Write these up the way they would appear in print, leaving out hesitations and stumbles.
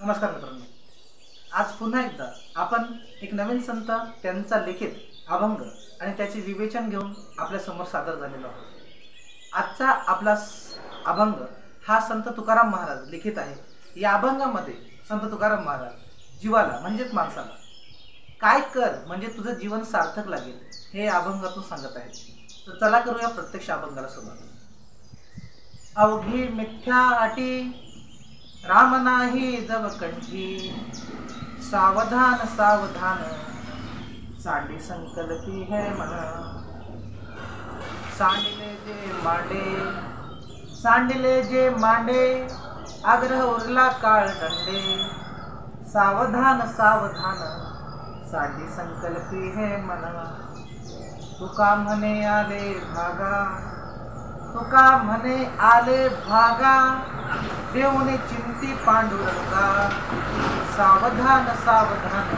नमस्कार मित्रांनो, आज पुन्हा एकदा आपण एक नवीन संत त्यांचा लिखित अभंग आणि त्याचे विवेचन घेऊन आपल्या समोर सादर झालेलो आहोत। आजचा आपला अभंग हा संत तुकाराम महाराज लिखित आहे। या अभंगामध्ये संत तुकाराम महाराज जीवाला म्हणजेच माणसाला काय कर म्हणजे तुझं जीवन सार्थक लागेल हे अभंगातून सांगत आहेत। तर चला करूया प्रत्यक्ष अभंगाला सुरुवात। अवघी मिथ्या अटी राम नाही जव कंठी, सावधान सावधान सांडी संकल्पी है मन। सांडिले जे मांडे आग्रह उरला काळ दंडे। सावधान सावधान सांडी संकल्पी है मन। तुका म्हणे आले भागा देऊने चिंती पांडुरंगा। सावधान सावधान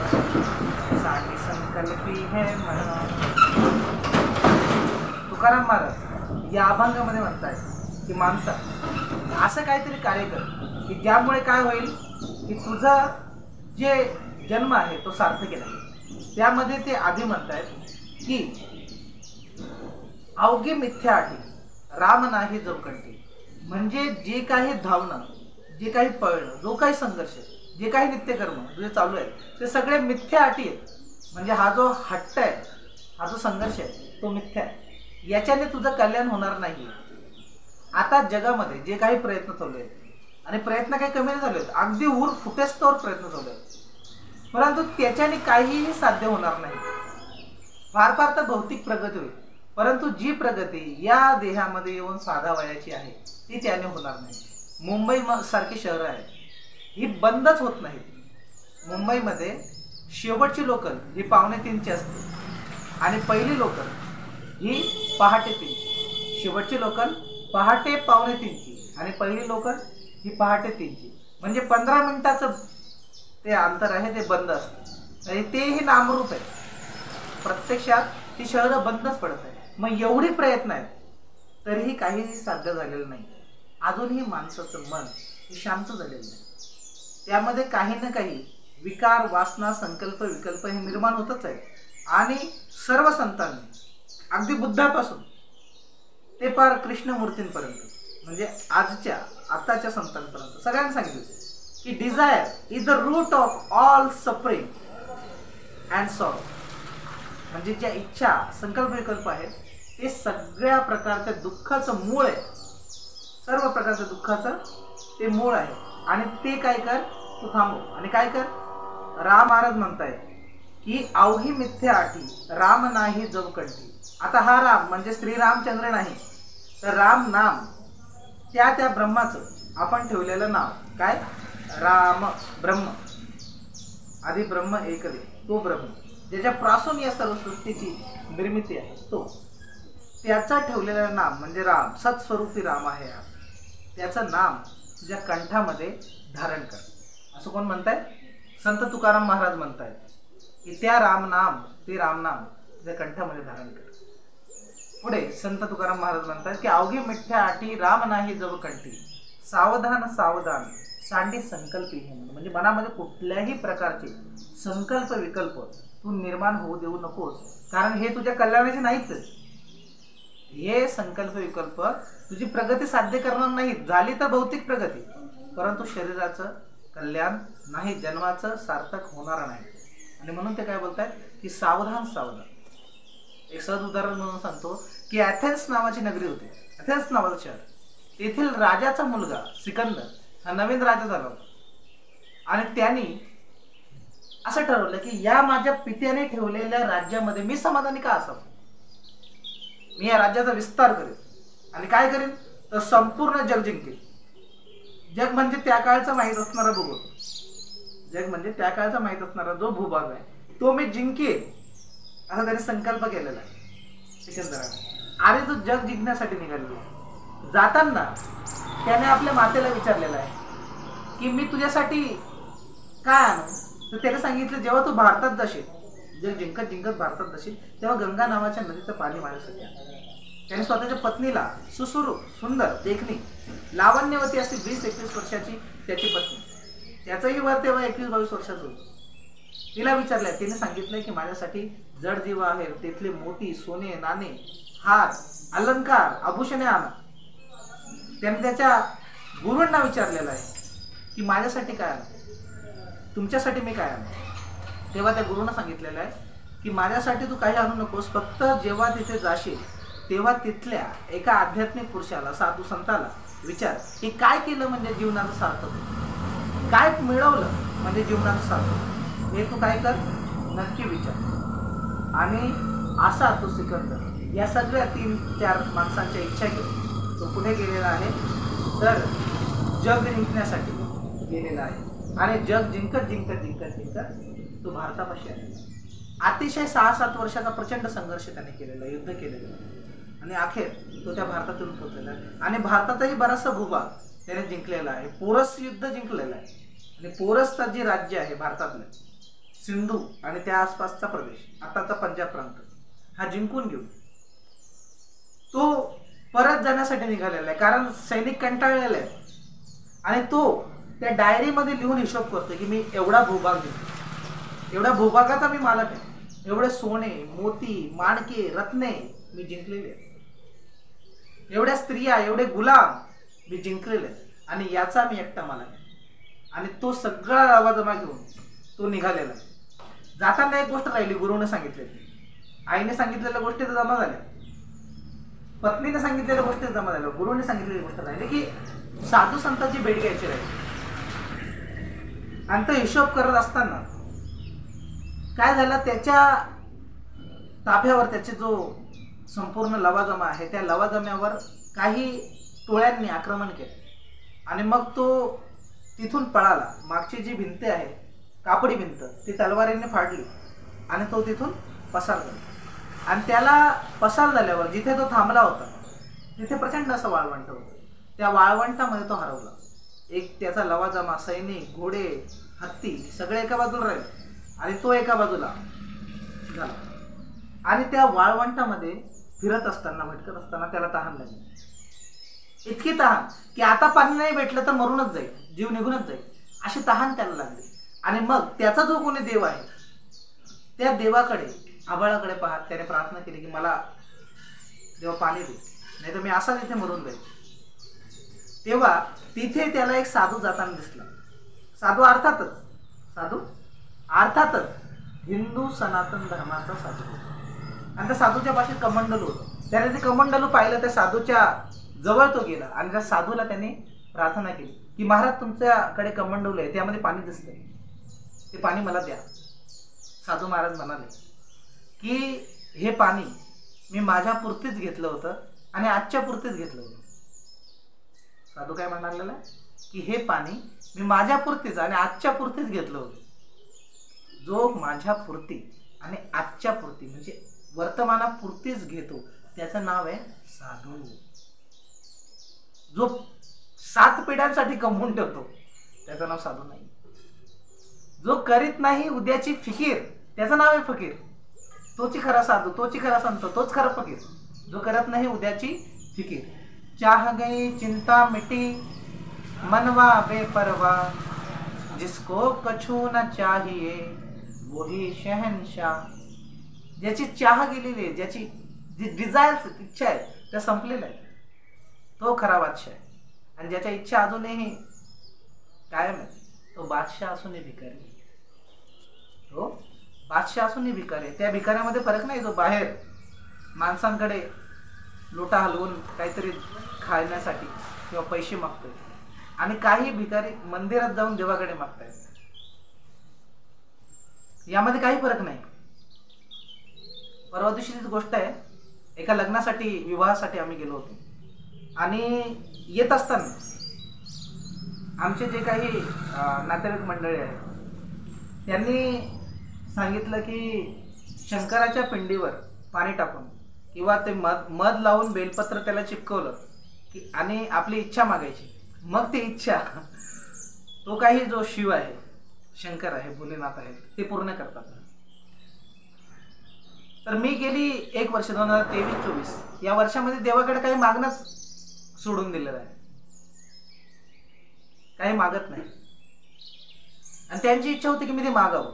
सांडी संकल्पी है मन। तुकाराम महाराज या अभंगामध्ये म्हणतात की माणसा असं काहीतरी कार्य कर की ज्यामुळे काय होईल की तुझा जे जन्म आहे तो सार्थक केला। त्यामध्ये ते आधी म्हणतात की अवघी मिथ्या अटी राम नाही जव कंठी, म्हणजे जे काही धावणं, जे काही पळणं, जो काही संघर्ष, जे काही नित्यकर्म जे चालू आहे ते सगळे मिथ्या अटी आहेत। म्हणजे हा जो हट्ट आहे, हा जो संघर्ष आहे तो मिथ्या आहे। याच्याने तुझं कल्याण होणार नाही। आता जगामध्ये जे काही प्रयत्न चालू आहेत आणि प्रयत्न काही कमी नाही झाले आहेत, अगदी ऊर फुटेस्तोवर प्रयत्न चालू आहेत, परंतु त्याच्याने काहीही साध्य होणार नाही। फार फार तर भौतिक प्रगती होईल, परंतु जी प्रगती या देहामध्ये येऊन साधावयाची आहे ती त्याने होणार नाही। मुंबई सारखी शहरं आहेत ही बंदच होत नाहीत। मुंबईमध्ये शेवटची लोकल ही 2:45ची असते आणि पहिली लोकल ही पहाटे 3ची। शेवटची लोकल पहाटे 2:45ची आणि पहिली लोकल ही पहाटे 3ची। म्हणजे 15 मिनिटाचं ते अंतर आहे, ते बंद असतं आणि तेही नामरूप आहे। प्रत्यक्षात ती शहरं बंदच पडत आहे। मग एवढे प्रयत्न आहेत तरीही काहीही साध्य झालेलं नाही। अजूनही माणसाचं मन हे शांत झालेलं नाही। त्यामध्ये काही ना काही विकार, वासना, संकल्प, विकल्प हे निर्माण होतच आहे। आणि सर्व संतांनी अगदी बुद्धापासून ते पार कृष्णमूर्तींपर्यंत, म्हणजे आताच्या संतांपर्यंत सगळ्यांनी सांगितलं की desire is the root of all suffering and sorrow. म्हणजे ज्या इच्छा, संकल्प, विकल्प आहेत ते सगळ्या प्रकारच्या दुःखाचं मूळ आहे। सर्व प्रकारच्या दुःखाचं ते मूळ आहे। आणि ते काय कर, तू थांबव आणि काय कर। राम महाराज म्हणतायत की अवघी मिथ्या अटी राम नाही जव कंठी। आता हा राम म्हणजे श्रीरामचंद्र नाही, तर राम नाम त्या ब्रह्माचं आपण ठेवलेलं नाव काय, राम ब्रह्म, आधी ब्रह्म एकवे, तो ब्रह्म ज्याच्यापासून या सर्व सृष्टीची निर्मिती आहे, तो त्याचा ठेवलेलं नाम म्हणजे राम, सत्स्वरूपी राम आहे। त्याचं नाम तुझ्या कंठामध्ये धारण कर, असं कोण म्हणताय? संत तुकाराम महाराज म्हणतायत की ते राम नाम तुझ्या कंठामध्ये धारण कर। पुढे संत तुकाराम महाराज म्हणतात की अवघी मिथ्या अटी राम नाही जव कंठी, सावधान सावधान सांडी संकल्पी है मन। म्हणजे मनामध्ये कुठल्याही प्रकारचे संकल्प, विकल्प तू निर्माण होऊ देऊ नकोस, कारण हे तुझ्या कल्याणाचे नाहीच। हे संकल्प, विकल्प तुझी प्रगती साध्य करणार नाही। झाली तर भौतिक प्रगती, परंतु शरीराचं कल्याण नाही, जन्माचं सार्थक होणार नाही। आणि म्हणून ते काय बोलतात की सावधान सावधान। एक सहज उदाहरण म्हणून सांगतो की ॲथेन्स नावाची नगरी होती, ॲथेन्स नावाचं शहर। तेथील राजाचा मुलगा सिकंदर हा नवीन राजा झाला होता आणि त्यांनी असं ठरवलं की या माझ्या पित्याने ठेवलेल्या राज्यामध्ये मी समाधानी का असावं। मी या राज्याचा विस्तार करेन आणि काय करेन तर संपूर्ण जग जिंकेल। जग म्हणजे त्या काळचा माहीत असणारा भूगोल, जग म्हणजे त्या काळचा माहीत असणारा जो भूभाग आहे तो मी जिंकेल, असा त्याने संकल्प केलेला आहे सिकंदराने। आणि तो जग जिंकण्यासाठी निघालेला जाताना त्याने आपल्या मातेला विचारलेलं आहे की मी तुझ्यासाठी काय आणू। तर त्याने सांगितलं जेव्हा तू भारतात जाशील, जग जिंकत जिंकत भारतात जाशील, तेव्हा गंगा नावाच्या नदीचं पाणी माझ्यासाठी आण। त्याने स्वतःच्या पत्नीला सुसुरू, सुंदर, देखणी, लावण्यवती अशी 20-21 वर्षाची त्याची पत्नी त्याचंही वर तेव्हा 21-22 वर्षाचं होतं. तिला विचारलंय, तिने सांगितलंय की माझ्यासाठी जड जीव आहे, तिथले मोती, सोने, नाणे, हार, अलंकार, आभूषणे आणा. त्याने त्याच्या गुरूंना विचारलेलं आहे की माझ्यासाठी काय आणा, तुमच्यासाठी मी काय आणू. तेव्हा त्या गुरूंना सांगितलेलं आहे की माझ्यासाठी तू काही आणू नकोस, फक्त जेव्हा तिथे जाशील तेव्हा तिथल्या एका आध्यात्मिक पुरुषाला, साधू संताला विचार की काय केलं म्हणजे जीवनाचं सार्थक, काय मिळवलं म्हणजे जीवनाचं सार्थक, हे तू काय कर, नक्की विचार. आणि असा तो सिकंदर या सगळ्या 3-4 माणसांच्या इच्छा घेऊन तो पुढे गेलेला आहे, तर जग जिंकण्यासाठी गेलेला आहे. आणि जग जिंकत जिंकत जिंकत जिंकत तो भारतापाशी आलेला आहे. अतिशय 6-7 वर्षाचा प्रचंड संघर्ष त्याने केलेला, युद्ध केलेलं आहे. आणि अखेर तो त्या भारतातून पोहोचलेला आहे. आणि भारतातही बराचसा भूभाग त्याने जिंकलेला आहे. पोरस युद्ध जिंकलेलं आहे. आणि पोरसचा जे राज्य आहे भारतातलं, सिंधू आणि त्या आसपासचा प्रदेश, आताचा पंजाब प्रांत, हा जिंकून घेऊन तो परत जाण्यासाठी निघालेला आहे. कारण सैनिक कंटाळलेले आहेत. आणि तो त्या डायरीमध्ये लिहून हिशोब करतो की मी एवढा भूभाग जिंकलो, एवढ्या भूभागाचा मी मालक आहे, एवढे सोने, मोती, माणके, रत्ने मी जिंकलेले आहेत, एवढ्या स्त्रिया, एवढे गुलाम मी जिंकलेले आहेत, आणि याचा मी एकटा मालक आहे. आणि तो सगळा आवाजमा घेऊन तो निघालेला आहे. जाताना एक गोष्ट राहिली, गुरुने सांगितलेली, आईने सांगितलेल्या गोष्टी तर जमा झाल्या, पत्नीने सांगितलेल्या गोष्टी जमा झाल्या, गुरुने सांगितलेली गोष्ट राहिली की साधू संतांची भेट घ्यायची राहिली. आणि तो हिशोब करत असताना काय झालं, त्याच्या ताब्यावर त्याचे जो संपूर्ण लवाजमा आहे, त्या लवाजम्यावर काही टोळ्यांनी आक्रमण केलं. आणि मग तो तिथून पळाला. मागची जी भिंत आहे, कापडी भिंत, ती तलवारीने फाडली आणि तो तिथून पसार झाला. आणि त्याला पसार झाल्यावर जिथे तो थांबला होता तिथे प्रचंड असं वाळवंट होतं. त्या वाळवंटामध्ये तो हरवला. एक त्याचा लवाजमा, सैनिक, घोडे, हत्ती सगळे एका बाजूला राहिले आणि तो एका बाजूला झाला. आणि त्या वाळवंटामध्ये फिरत असताना, भटकत असताना त्याला तहान लागली. इतकी तहान की आता पाणी नाही भेटलं तर मरूनच जाईल, जीव निघूनच जाईल, अशी तहान त्याला लागली. आणि मग त्याचा जो कोणी देव आहे, त्या देवाकडे, आभाळाकडे पाहत त्याने प्रार्थना केली की मला देवा पाणी दे, नाही तर मी असाच इथे मरून जाईल. तेव्हा तिथे त्याला एक साधू जाताना दिसला. साधू अर्थातच हिंदू सनातन धर्माचा साधू होता. आणि त्या साधूच्या भाषेत कमंडलू होतं. त्याने ते कमंडलू पाहिलं, त्या साधूच्या जवळ तो गेला आणि त्या साधूला त्याने प्रार्थना केली की महाराज, तुमच्याकडे कमंडलू आहे, त्यामध्ये पाणी दिसतंय, ते पाणी मला द्या. साधू महाराज म्हणाले की हे पाणी मी माझ्या पुरतीच घेतलं होतं आणि आजच्या पुरतीच घेतलं होतं. साधू काय म्हणालेला की हे पाणी मी माझ्या पुरतीच आणि आजच्या पुरतीच घेतलं होतं. जो माझ्या पुरती आणि आजच्या पुरती म्हणजे वर्तमानापुरतीच घेतो त्याचं नाव आहे साधू. जो 7 पिढ्यांसाठी कमवून ठेवतो त्याचं नाव साधू नाही. जो करीत नाही उद्याची फिकीर त्याचं नाव आहे फकीर. तोची खरा साधू, तोची खरा संत, तोच खरा फकीर. जो करत नाही उद्याची फिकीर. चाह गई चिंता मिटी मनवा बेपरवा, जिसको कछु न चाहिए वही शहनशाह. ज्याची चाह गेलेली आहे, ज्याची जी डिझायर्स, इच्छा आहे, त्या संपलेल्या आहेत, तो खरा बादशाह आहे. आणि ज्याच्या इच्छा अजूनही कायम आहे, तो बादशाह असूनही भिकारी. तो बादशाह असूनही भिकारी. त्या भिकाऱ्यामध्ये फरक नाही जो बाहेर माणसांकडे लोटा हलवून काहीतरी खाण्यासाठी किंवा पैसे मागतोय, आणि काही भिकारी मंदिरात जाऊन देवाकडे मागतायत. यामध्ये काही फरक नाही. परवा दिवशीचीच गोष्ट आहे. एका लग्नासाठी, विवाहासाठी आम्ही गेलो होतो. आणि येत असताना आमचे जे काही नातेवाईक मंडळी आहेत त्यांनी सांगितलं की शंकराच्या पिंडीवर पाणी टाकून किंवा ते मध लावून बेलपत्र त्याला चिपकवलं की आणि आपली इच्छा मागायची. मग ती इच्छा तो काही जो शिव आहे, शंकर आहे, भोलेनाथ आहे, ते पूर्ण करतात. तर मी गेली 1 वर्ष 2023-24 या वर्षामध्ये देवाकडे काही मागणंच सोडून दिलेलं आहे. काही मागत नाही. आणि त्यांची इच्छा होती की मी ते मागावं.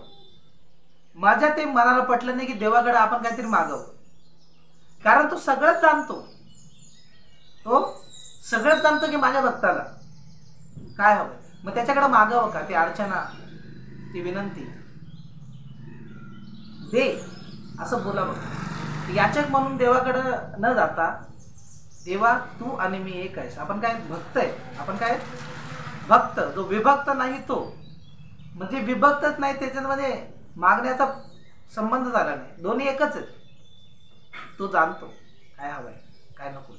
माझ्या ते मनाला पटलं नाही की देवाकडे आपण काहीतरी मागावं, कारण तो सगळंच जाणतो. तो सगळंच जाणतो की माझ्या भक्ताला काय हवं, मग त्याच्याकडे मागावं का? ती अर्चना, ती विनंती दे असं बोलावं. याचक म्हणून देवाकडं न जाता, देवा तू आणि मी एक आहेस. आपण काय भक्त आहे, आपण काय भक्त. जो विभक्त नाही तो म्हणजे विभक्तच नाही, त्याच्यामध्ये मागण्याचा संबंध झाला नाही, दोन्ही एकच आहेत. तो जाणतो काय हवंय काय नको,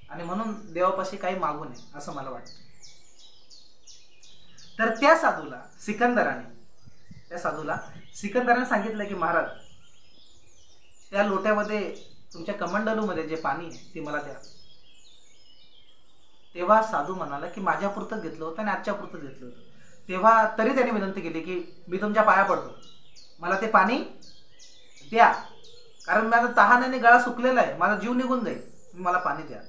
आणि म्हणून देवापाशी काही मागू नये असं मला वाटतं. तर त्या सिकंदराने सांगितलं की महाराज, त्या लोट्यामध्ये तुमच्या कमंडलूमध्ये जे पाणी आहे ते मला द्या. तेव्हा साधू म्हणाला की माझ्यापुरतं घेतलं होतं आणि आजच्या पुरतं घेतलं होतं. तेव्हा तरी त्याने विनंती केली की मी तुमच्या पाया पडतो, मला ते पाणी द्या, कारण माझा तहाण्याने गळा सुकलेला आहे, माझा जीव निघून जाईल, मला पाणी द्या.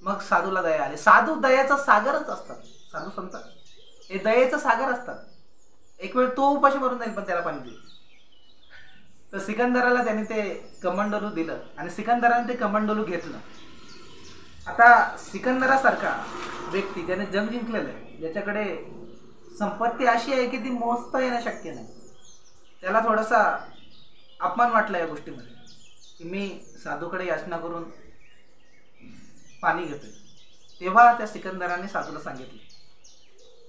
मग साधूला दया आली. साधू दयाचा सागरच असतात. साधू संत हे दयेचं सागर असतात. एक वेळ तो उपाशी मरून जाईल पण त्याला पाणी देईल. तर सिकंदराला त्याने ते कमंडलू दिलं आणि सिकंदराने ते कमंडलू घेतलं. आता सिकंदरासारखा व्यक्ती ज्याने जग जिंकलेलं आहे, ज्याच्याकडे संपत्ती अशी आहे की ती मोजता येणं शक्य नाही, त्याला थोडासा अपमान वाटला या गोष्टीमध्ये की मी साधूकडे याचना करून पाणी घेतोय. तेव्हा त्या सिकंदराने साधूला सांगितलं,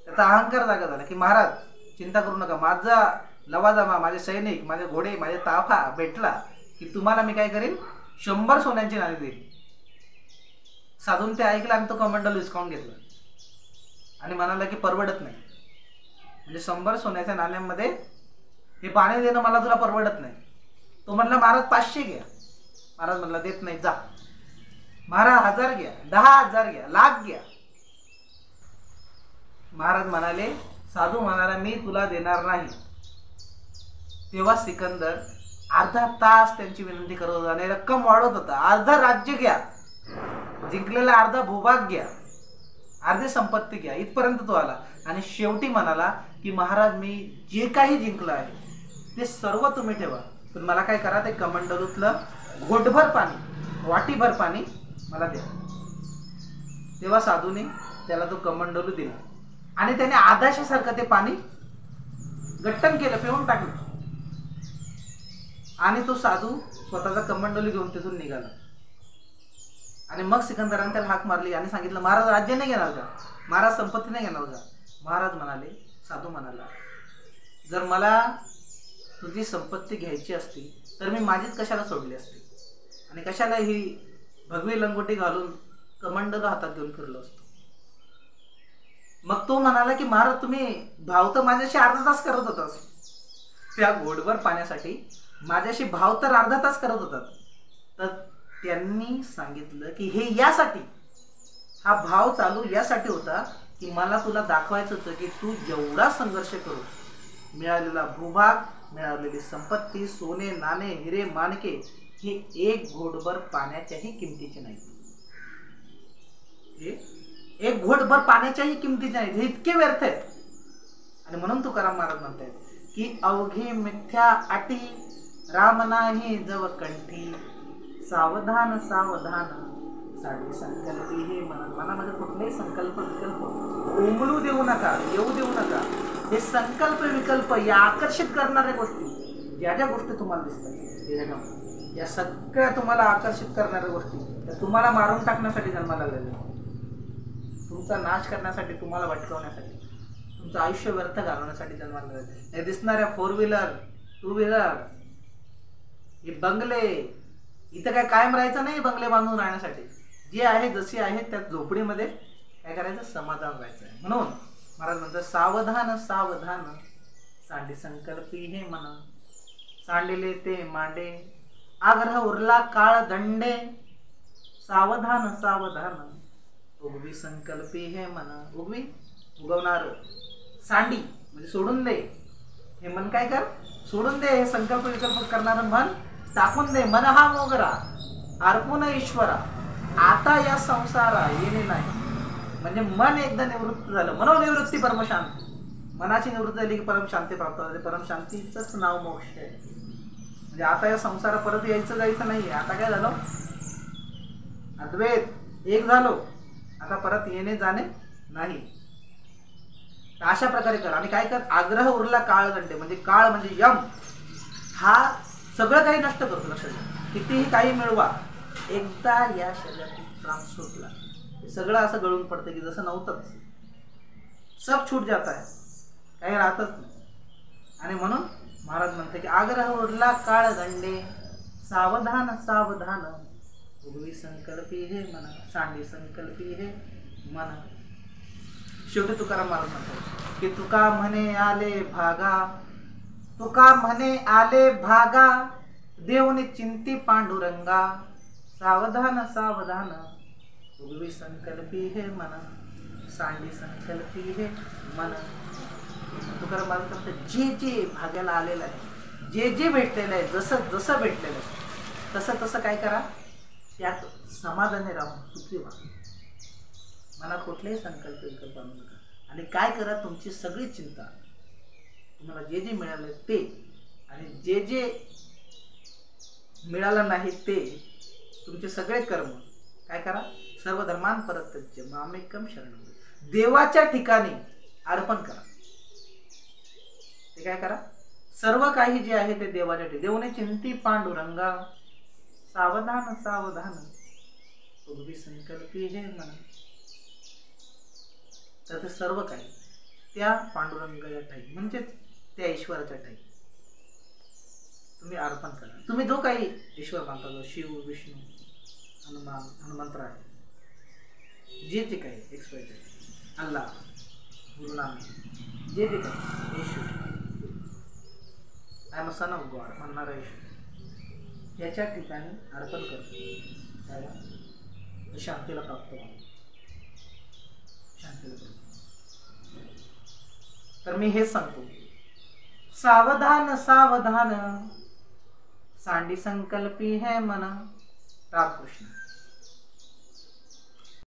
त्याचा अहंकार जागा झाला की महाराज चिंता करू नका, माझा लवाजमा, माझे सैनिक, माझे घोडे, माझे ताफा भेटला की तुम्हाला मी काय करेन, 100 सोन्यांची नाणी देईल. साधून ते ऐकलं आणि तो कमंडल हिसकावून घेतला आणि म्हणाला की परवडत नाही, म्हणजे 100 सोन्याच्या नाण्यांमध्ये हे पाणी देणं मला तुला परवडत नाही. तो म्हणला महाराज 500 घ्या. महाराज म्हणला देत नाही, जा. महाराज 1000 घ्या, 10,000 घ्या, लाख घ्या. महाराज म्हणाले, साधू म्हणाला मी तुला देणार नाही. तेव्हा सिकंदर अर्धा तास त्यांची विनंती करत होता आणि रक्कम वाढवत होता. अर्ध राज्य घ्या, जिंकलेला अर्धा भूभाग घ्या, अर्धी संपत्ती घ्या, इथपर्यंत तो आला. आणि शेवटी म्हणाला की महाराज मी जे काही जिंकलं आहे ते सर्व तुम्ही ठेवा, पण मला काय करा, ते कमंडलूतलं घोटभर पाणी, वाटीभर पाणी मला द्या. तेव्हा साधूने त्याला तो कमंडलू दिला आणि त्याने आदाशासारखं ते पाणी गट्टन केलं, पिऊन टाकलं. आणि तो साधू स्वतःचा कमंडलू घेऊन तिथून निघाला. आणि मग सिकंदराने त्याला हाक मारली आणि सांगितलं, महाराज राज्य नाही घेणार का, महाराज संपत्ती नाही घेणार का. महाराज म्हणाले, साधू म्हणाला, जर मला तुझी संपत्ती घ्यायची असती तर मी माझीच कशाला सोडली असती आणि कशाला ही भगवी लंगोटी घालून कमंडल हातात घेऊन फिरलो असतो. मग तो म्हणाला की महाराज तुम्ही भाव तर माझ्याशी अर्धा तास करत होतास, त्या घोटभर पाण्यासाठी माझ्याशी भाव तर अर्धा तास करत होतात. तर त्यांनी सांगितलं की हे यासाठी, हा भाव चालू यासाठी होता की मला तुला दाखवायचं होतं की तू जेवढा संघर्ष करू मिळालेला भूभाग, मिळालेली संपत्ती, सोने नाणे, हिरे माणके हे एक घोटभर पाण्याच्याही किमतीचे नाही. हे एक घोटभर पाण्याच्याही किमतीचे नाहीत, हे इतके व्यर्थ आहेत. आणि म्हणून तुकाराम महाराज म्हणतात की अवघी मिथ्या अटी राम नाही जव कंठी, सावधान सावधान साडी संकल्पी हे मनामध्ये कुठलेही संकल्प विकल्प उमलू देऊ नका, येऊ देऊ नका. हे संकल्प विकल्प या आकर्षित करणाऱ्या गोष्टी, ज्या ज्या गोष्टी तुम्हाला दिसतात, या सगळ्या तुम्हाला आकर्षित करणाऱ्या गोष्टी त्या तुम्हाला मारून टाकण्यासाठी जन्माला आलेल्या, तुमचा नाश करण्यासाठी, तुम्हाला भटकवण्यासाठी, तुमचं आयुष्य व्यर्थ घालवण्यासाठी जन्माला आलेल्या. हे दिसणाऱ्या 4 व्हीलर 2 व्हीलर, हे बंगले, इथं काय कायम राहायचं नाही बंगले बांधून राहण्यासाठी. जे आहे जशी आहे त्या झोपडीमध्ये काय करायचं, समाधान राहायचं आहे. म्हणून महाराज म्हणतात, सावधान सावधान सांडी संकल्पी हे मन, सांडिले ते मांडे आग्रह उरला काळ दंडे, सावधान सावधान उगवी संकल्पी हे मन. उगवी उगवणार, सांडी म्हणजे सोडून दे, हे मन काय कर, सोडून दे. हे संकल्प विकल्प करणारं मन टाकून दे. मन हा मोगरा अर्पुन ईश्वरा, आता या संसारा येणे नाही. म्हणजे मन एकदा निवृत्त झालं, मनोनिवृत्ती परमशांत. मनाची निवृत्ती झाली की परमशांती प्राप्त होते. परमशांतीचंच नाव मोक्ष आहे. म्हणजे आता या संसार परत यायचं जायचं नाहीये. आता काय झालं, अद्वैत एक झालो, आता परत येणे जाणे नाही. अशा प्रकारे कर. आणि काय कर, आग्रह उरला काळ दंडे, म्हणजे काळ म्हणजे यम, हा सगळं काही नष्ट करतो. लक्षात घ्या, कितीही काही मिळवा, एकदा या शरीरातून प्राण सुटला सगळं असं गळून पडतं की जसं नव्हतंच, सब छूट जात आहे, काही राहतच नाही. आणि म्हणून महाराज म्हणते की आग्रह उरला काळ दंडे, सावधान सावधान, उर्वी संकल्पी हे मन, सांडी संकल्पी हे मन. शेवटी तुकाराम महाराज म्हणतात की तुका म्हणे आले भागा, तुका म्हणे आले भागा, देऊनी चिंती पांडुरंगा, सावधान सावधान, उर्वी संकल्पी हे मन, सांडी संकल्पी हे मन. तुकाराम महाराज म्हणतात जे जे भाग्याला आलेलं आहे, जे जे भेटलेलं आहे, जसं जसं भेटलेलं आहे तसं तसं काय करा, त्यात समाधानी राहून सुखी व्हा. मनात कुठलेही संकल्प विकल्प आणू नका. आणि काय करा, तुमची सगळी चिंता, तुम्हाला जे जे मिळालं ते आणि जे जे मिळालं नाही ते, तुमचे सगळे कर्म काय करा, सर्व धर्मान परित्यज्य मामेकम शरणं, देवाच्या ठिकाणी अर्पण करा. ते काय करा, सर्व काही जे आहे ते देवाच्या ठिकाणी. देवने चिंती पांडुरंगा, सावधान सावधान, उर्वी संकल्पी हे मन. तर ते सर्व काही त्या पांडुरंगाच्या ठाई, म्हणजेच त्या ईश्वराच्या ठाई तुम्ही अर्पण करा. तुम्ही जो काही ईश्वर मानता, जो शिव, विष्णू, हनुमान, हनुमंतराय, जे जे काही एक्सपायटेड, अल्लाह, गुरु नानक, जे जे काही Yeshu, I am a son of God म्हणणारा येशू, याच्या ठिकाणी अर्पण करतो. त्याला शांतीला प्राप्त व्हावं, शांतीला प्राप्त. तर मी हेच सांगतो, सावधान सावधान, सांडी संकल्पी है मन. रामकृष्ण.